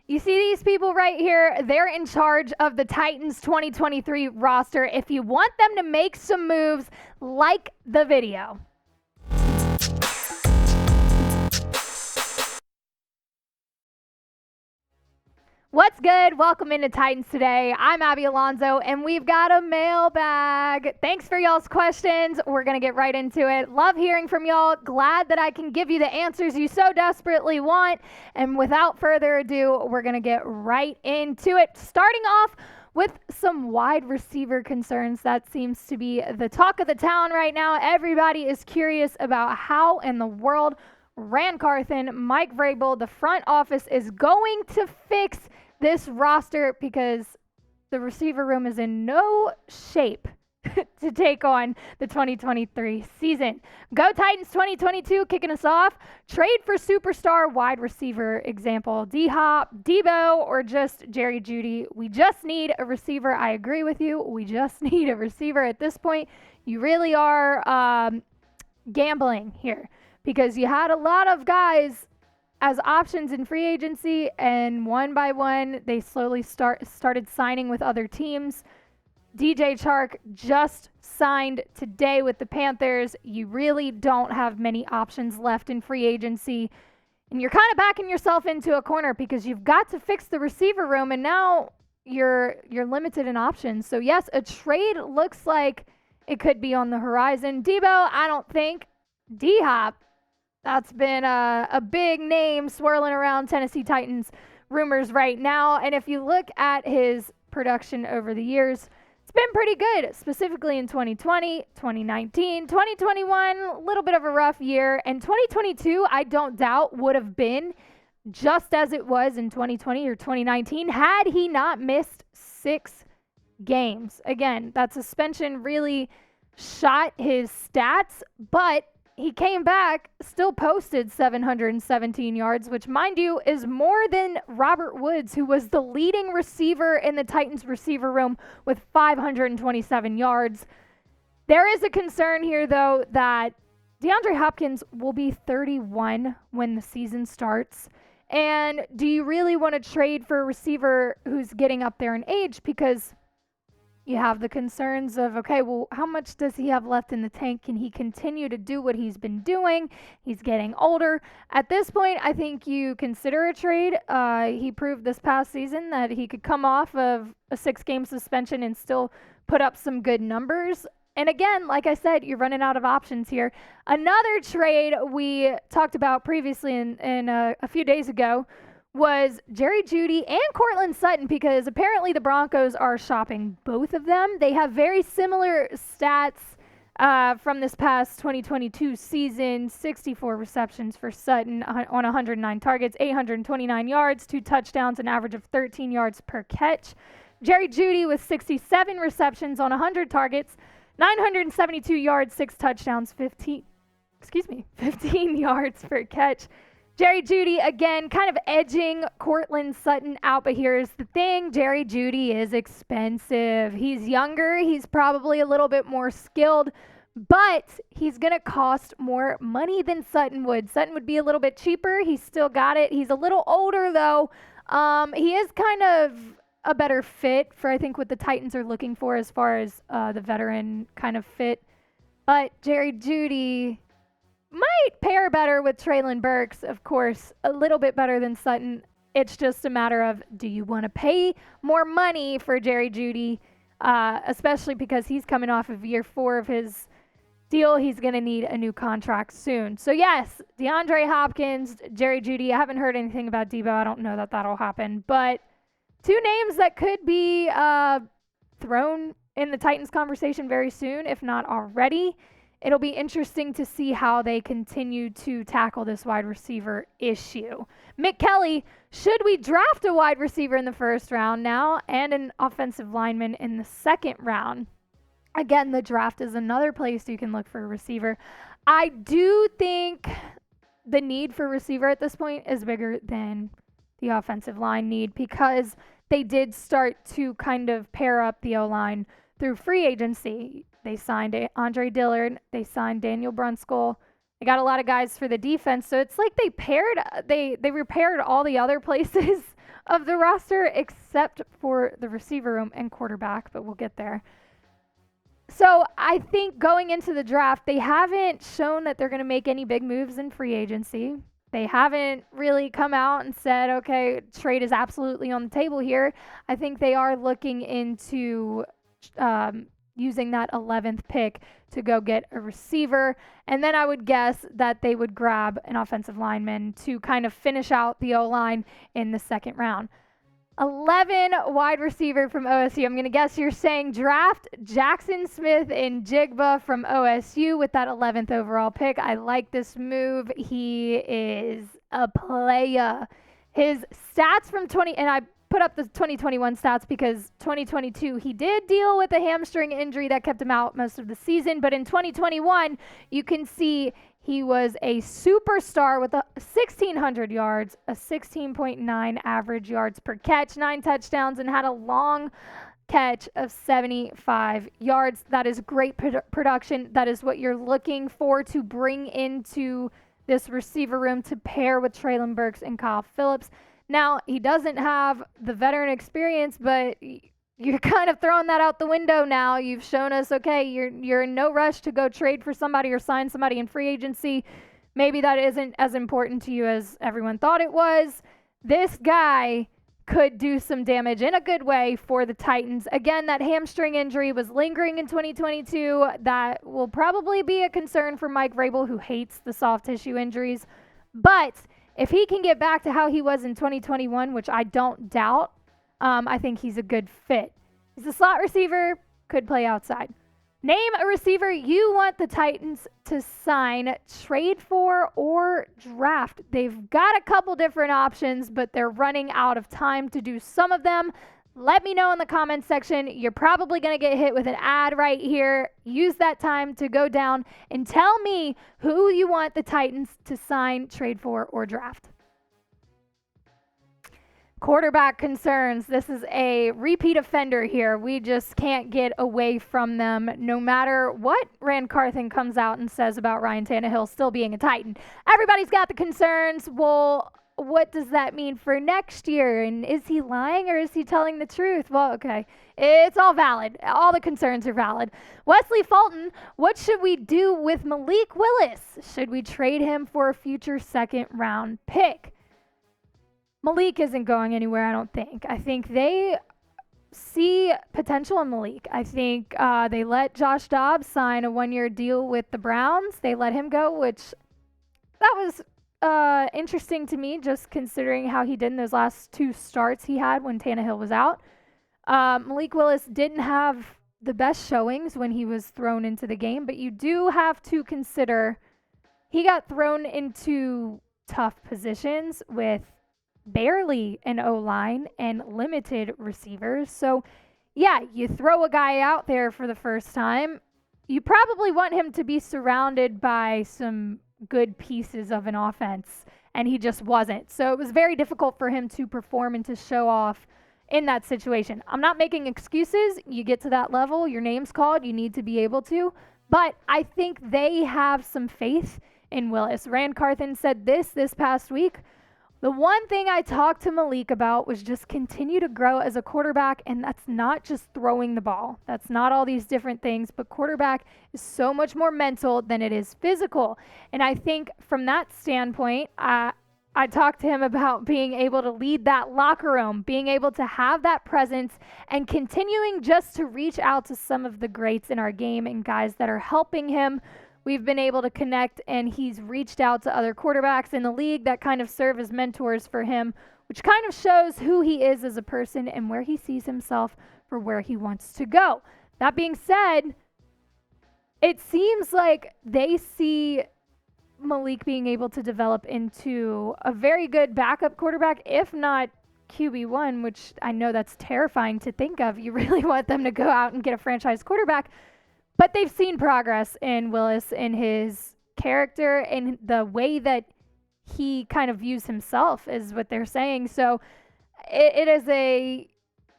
You see these people right here? They're in charge of the Titans 2023 roster. If you want them to make some moves, like the video. What's good? Welcome into Titans Today. I'm Abby Alonzo, and we've got a mailbag. Thanks for y'all's questions. We're going to get right into it. Love hearing from y'all. Glad that I can give you the answers you so desperately want. And without further ado, we're going to get right into it. Starting off with some wide receiver concerns. That seems to be the talk of the town right now. Everybody is curious about how in the world Ryan Carthon, Mike Vrabel, the front office is going to fix this roster, because the receiver room is in no shape to take on the 2023 season. Go Titans 2022, kicking us off. Trade for superstar wide receiver, example, D-Hop, Debo, or just Jerry Jeudy. We just need a receiver. I agree with you. We just need a receiver at this point. You really are gambling here, because you had a lot of guys as options in free agency, and one by one, they slowly started signing with other teams. DJ Chark just signed today with the Panthers. You really don't have many options left in free agency, and you're kind of backing yourself into a corner, because you've got to fix the receiver room, and now you're limited in options. So yes, a trade looks like it could be on the horizon. Debo, I don't think. D-Hop, that's been a big name swirling around Tennessee Titans rumors right now. And if you look at his production over the years, it's been pretty good, specifically in 2020, 2019, 2021, a little bit of a rough year. And 2022, I don't doubt, would have been just as it was in 2020 or 2019 had he not missed 6 games. Again, that suspension really shot his stats, but he came back, still posted 717 yards, which, mind you, is more than Robert Woods, who was the leading receiver in the Titans receiver room with 527 yards. There is a concern here, though, that DeAndre Hopkins will be 31 when the season starts. And do you really want to trade for a receiver who's getting up there in age? Because you have the concerns of, okay, well, how much does he have left in the tank? Can he continue to do what he's been doing? He's getting older. At this point, I think you consider a trade. He proved this past season that he could come off of a 6-game suspension and still put up some good numbers. And again, like I said, you're running out of options here. Another trade we talked about previously in a few days ago was Jerry Jeudy and Courtland Sutton, because apparently the Broncos are shopping both of them. They have very similar stats from this past 2022 season. 64 receptions for Sutton on 109 targets, 829 yards, 2 touchdowns, an average of 13 yards per catch. Jerry Jeudy with 67 receptions on 100 targets, 972 yards, 6 touchdowns, 15 yards per catch. Jerry Jeudy, again, kind of edging Courtland Sutton out, but here's the thing. Jerry Jeudy is expensive. He's younger. He's probably a little bit more skilled, but he's going to cost more money than Sutton would. Sutton would be a little bit cheaper. He's still got it. He's a little older, though. He is kind of a better fit for, I think, what the Titans are looking for as far as the veteran kind of fit. But Jerry Jeudy might pair better with Treylon Burks, of course, a little bit better than Sutton. It's just a matter of, do you want to pay more money for Jerry Jeudy, especially because he's coming off of year 4 of his deal. He's going to need a new contract soon. So, yes, DeAndre Hopkins, Jerry Jeudy. I haven't heard anything about Debo. I don't know that that'll happen. But 2 names that could be thrown in the Titans conversation very soon, if not already. It'll be interesting to see how they continue to tackle this wide receiver issue. Mick Kelly, should we draft a wide receiver in the first round now and an offensive lineman in the second round? Again, the draft is another place you can look for a receiver. I do think the need for a receiver at this point is bigger than the offensive line need, because they did start to kind of pair up the O-line through free agency. They signed Andre Dillard. They signed Daniel Brunskill. They got a lot of guys for the defense. So it's like they repaired all the other places of the roster except for the receiver room and quarterback, but we'll get there. So I think going into the draft, they haven't shown that they're going to make any big moves in free agency. They haven't really come out and said, okay, trade is absolutely on the table here. I think they are looking into using that 11th pick to go get a receiver. And then I would guess that they would grab an offensive lineman to kind of finish out the O-line in the second round. 11 wide receiver from OSU. I'm going to guess you're saying draft Jaxon Smith-Njigba from OSU with that 11th overall pick. I like this move. He is a player. His stats from and I put up the 2021 stats because 2022 he did deal with a hamstring injury that kept him out most of the season, but in 2021 you can see he was a superstar with 1,600 yards, a 16.9 average yards per catch, 9 touchdowns, and had a long catch of 75 yards. That is great production. That is what you're looking for to bring into this receiver room to pair with Treylon Burks and Kyle Phillips. Now, he doesn't have the veteran experience, but you're kind of throwing that out the window now. You've shown us, okay, you're in no rush to go trade for somebody or sign somebody in free agency. Maybe that isn't as important to you as everyone thought it was. This guy could do some damage in a good way for the Titans. Again, that hamstring injury was lingering in 2022. That will probably be a concern for Mike Vrabel, who hates the soft tissue injuries. But if he can get back to how he was in 2021, which I don't doubt, I think he's a good fit. He's a slot receiver, could play outside. Name a receiver you want the Titans to sign, trade for, or draft. They've got a couple different options, but they're running out of time to do some of them. Let me know in the comments section. You're probably going to get hit with an ad right here. Use that time to go down and tell me who you want the Titans to sign, trade for, or draft. Quarterback concerns. This is a repeat offender here. We just can't get away from them no matter what Carthon comes out and says about Ryan Tannehill still being a Titan. Everybody's got the concerns. Well, what does that mean for next year? And is he lying or is he telling the truth? Well, okay. It's all valid. All the concerns are valid. Wesley Fulton, what should we do with Malik Willis? Should we trade him for a future second-round pick? Malik isn't going anywhere, I don't think. I think they see potential in Malik. I think they let Josh Dobbs sign a one-year deal with the Browns. They let him go, which that was interesting to me, just considering how he did in those last 2 starts he had when Tannehill was out. Malik Willis didn't have the best showings when he was thrown into the game, but you do have to consider he got thrown into tough positions with barely an O-line and limited receivers. So, yeah, you throw a guy out there for the first time, you probably want him to be surrounded by some good pieces of an offense, and he just wasn't. So it was very difficult for him to perform and to show off in that situation. I'm not making excuses. You get to that level, your name's called, you need to be able to. But I think they have some faith in Willis. Rand Carthon said this past week. The one thing I talked to Malik about was just continue to grow as a quarterback, and that's not just throwing the ball. That's not all these different things, but quarterback is so much more mental than it is physical. And I think from that standpoint, I talked to him about being able to lead that locker room, being able to have that presence, and continuing just to reach out to some of the greats in our game and guys that are helping him. We've been able to connect, and he's reached out to other quarterbacks in the league that kind of serve as mentors for him, which kind of shows who he is as a person and where he sees himself for where he wants to go. That being said, it seems like they see Malik being able to develop into a very good backup quarterback, if not QB1, which I know that's terrifying to think of. You really want them to go out and get a franchise quarterback. But they've seen progress in Willis, in his character, and the way that he kind of views himself is what they're saying. So it is a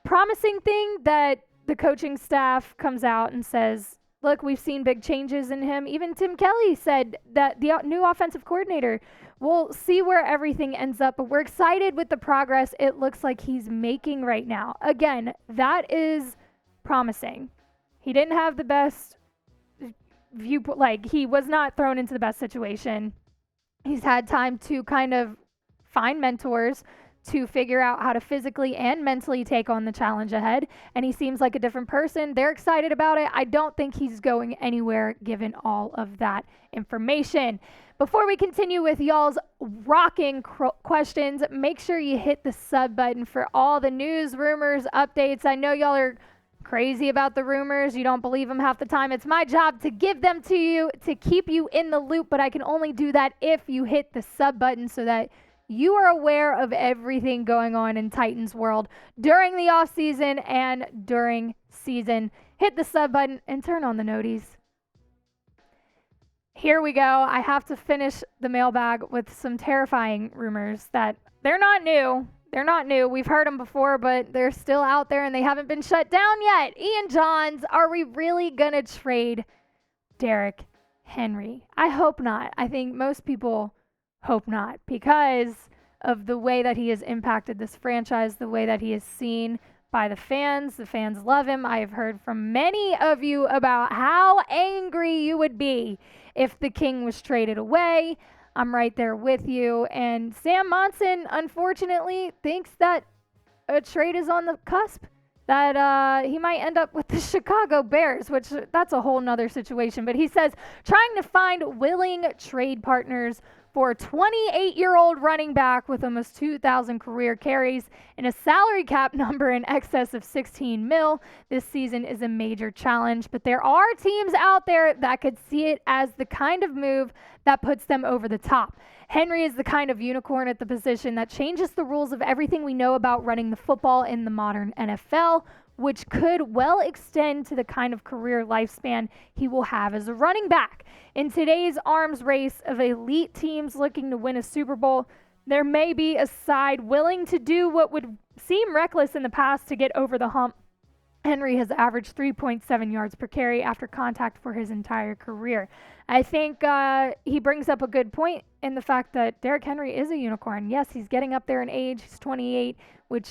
promising thing that the coaching staff comes out and says, look, we've seen big changes in him. Even Tim Kelly said that the new offensive coordinator, we'll see where everything ends up, but we're excited with the progress it looks like he's making right now. Again, that is promising. He didn't have the best viewpoint, like he was not thrown into the best situation. He's had time to kind of find mentors to figure out how to physically and mentally take on the challenge ahead, and he seems like a different person. They're excited about it. I don't think he's going anywhere given all of that information. Before we continue with y'all's rocking questions, make sure you hit the sub button for all the news, rumors, updates. I know y'all are crazy about the rumors. You don't believe them half the time. It's my job to give them to you, to keep you in the loop, but I can only do that if you hit the sub button so that you are aware of everything going on in Titans world during the off season and during season. Hit the sub button and turn on the noties. Here we go. I have to finish the mailbag with some terrifying rumors that they're not new. They're not new. We've heard them before, but they're still out there and they haven't been shut down yet. Ian Johns, are we really going to trade Derrick Henry? I hope not. I think most people hope not, because of the way that he has impacted this franchise, the way that he is seen by the fans. The fans love him. I have heard from many of you about how angry you would be if the King was traded away. I'm right there with you. And Sam Monson, unfortunately, thinks that a trade is on the cusp, that he might end up with the Chicago Bears, which that's a whole nother situation. But he says, trying to find willing trade partners for a 28-year-old running back with almost 2,000 career carries and a salary cap number in excess of $16 million this season is a major challenge. But there are teams out there that could see it as the kind of move that puts them over the top. Henry is the kind of unicorn at the position that changes the rules of everything we know about running the football in the modern NFL, which could well extend to the kind of career lifespan he will have as a running back. In today's arms race of elite teams looking to win a Super Bowl, there may be a side willing to do what would seem reckless in the past to get over the hump. Henry has averaged 3.7 yards per carry after contact for his entire career. I think he brings up a good point in the fact that Derrick Henry is a unicorn. Yes, he's getting up there in age. He's 28, which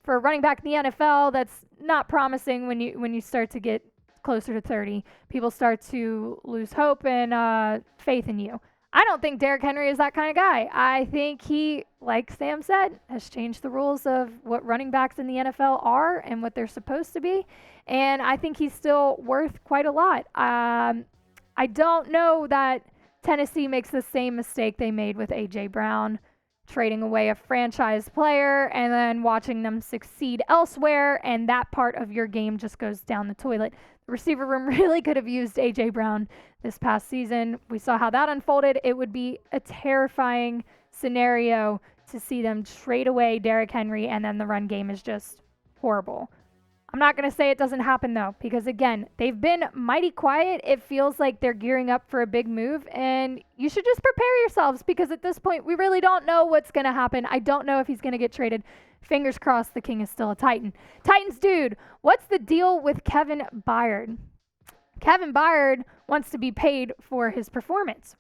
for a running back in the NFL, that's not promising when you start to get closer to 30. People start to lose hope and faith in you. I don't think Derrick Henry is that kind of guy. I think he, like Sam said, has changed the rules of what running backs in the NFL are and what they're supposed to be. And I think he's still worth quite a lot. I don't know that Tennessee makes the same mistake they made with A.J. Brown, trading away a franchise player and then watching them succeed elsewhere, and that part of your game just goes down the toilet. The receiver room really could have used A.J. Brown this past season. We saw how that unfolded. It would be a terrifying scenario to see them trade away Derrick Henry and then the run game is just horrible. I'm not going to say it doesn't happen, though, because, again, they've been mighty quiet. It feels like they're gearing up for a big move, and you should just prepare yourselves because at this point, we really don't know what's going to happen. I don't know if he's going to get traded. Fingers crossed the King is still a Titan. Titans dude, what's the deal with Kevin Byard? Kevin Byard wants to be paid for his performance.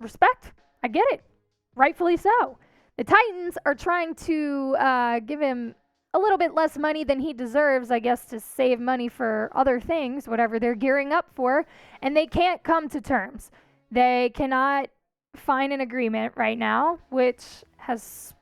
Respect. I get it. Rightfully so. The Titans are trying to give him a little bit less money than he deserves, I guess, to save money for other things, whatever they're gearing up for, and they can't come to terms. They cannot find an agreement right now, which has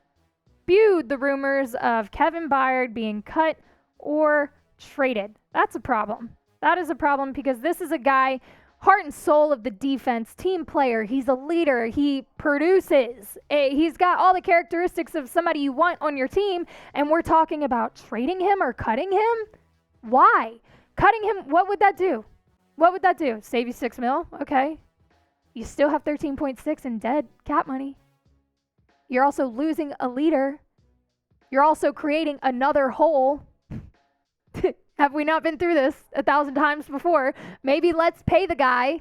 spewed the rumors of Kevin Byard being cut or traded. That's a problem. That is a problem because this is a guy, heart and soul of the defense, team player. He's a leader. He produces. He's got all the characteristics of somebody you want on your team, and we're talking about trading him or cutting him? Why? Cutting him, what would that do? What would that do? Save you $6 million? Okay. You still have 13.6 in dead cap money. You're also losing a leader. You're also creating another hole. Have we not been through this 1,000 times before? Maybe let's pay the guy.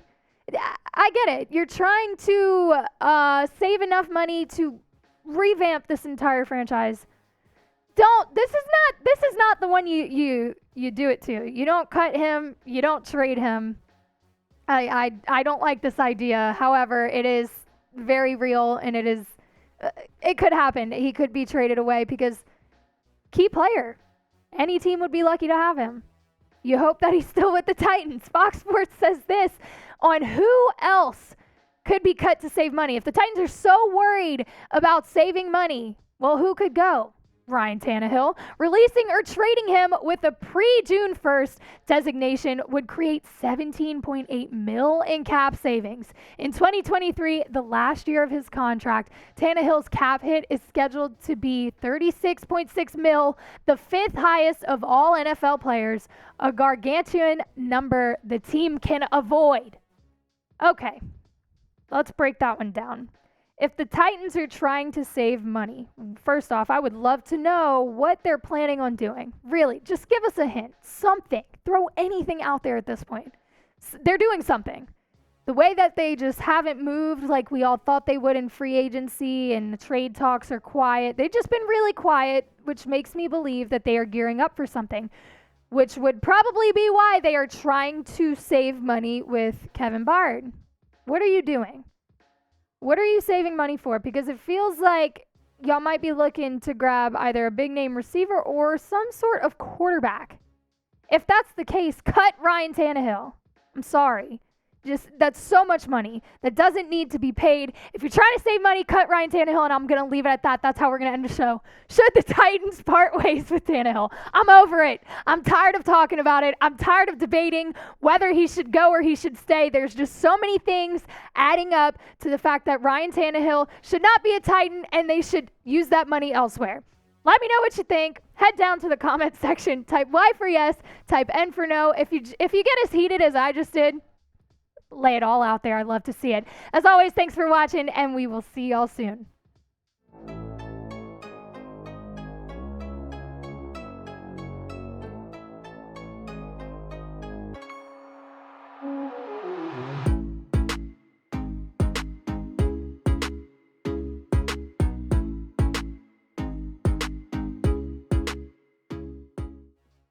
I get it. You're trying to save enough money to revamp this entire franchise. don't. This is not the one you do it to. You don't cut him. You don't trade him. I don't like this idea. However, it is very real, and it could happen. He could be traded away because key player. Any team would be lucky to have him. You hope that he's still with the Titans. Fox Sports says this on who else could be cut to save money. If the Titans are so worried about saving money, well, who could go? Ryan Tannehill. Releasing or trading him with a pre-June 1st designation would create $17.8 million in cap savings. In 2023, the last year of his contract, Tannehill's cap hit is scheduled to be $36.6 million, the fifth highest of all NFL players, a gargantuan number the team can avoid. Okay, let's break that one down. If the Titans are trying to save money, first off, I would love to know what they're planning on doing. Really, just give us a hint. Something. Throw anything out there at this point. They're doing something. The way that they just haven't moved like we all thought they would in free agency and the trade talks are quiet. They've just been really quiet, which makes me believe that they are gearing up for something, which would probably be why they are trying to save money with Kevin Byard. What are you doing? What are you saving money for? Because it feels like y'all might be looking to grab either a big name receiver or some sort of quarterback. If that's the case, cut Ryan Tannehill. I'm sorry. That's so much money that doesn't need to be paid. If you're trying to save money, cut Ryan Tannehill, and I'm going to leave it at that. That's how we're going to end the show. Should the Titans part ways with Tannehill? I'm over it. I'm tired of talking about it. I'm tired of debating whether he should go or he should stay. There's just so many things adding up to the fact that Ryan Tannehill should not be a Titan, and they should use that money elsewhere. Let me know what you think. Head down to the comment section. Type Y for yes. Type N for no. If you get as heated as I just did, lay it all out there. I'd love to see it. As always, thanks for watching, and we will see y'all soon.